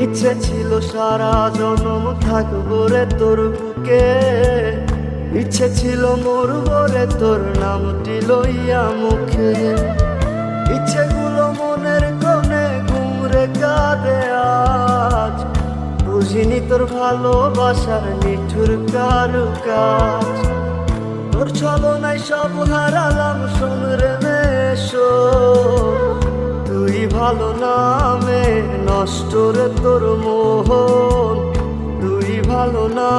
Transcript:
ইচ্ছে ছিল সারা জনম থাকবো রে তোর বুকে, ইচ্ছে ছিল মরবো রে তোর নামটি লইয়া মুখে। ইচ্ছেগুলো মনের কোণে ঘুমরে কাঁদে আজ, বুঝিনি তোর ভালোবাসার নিঠুর কারুকাজ। তোর ছলনায় সব হারালাম শোন রে মেশো, তুই ভালো নামে নষ্ট রে তোর মোহন, তুই ভালো না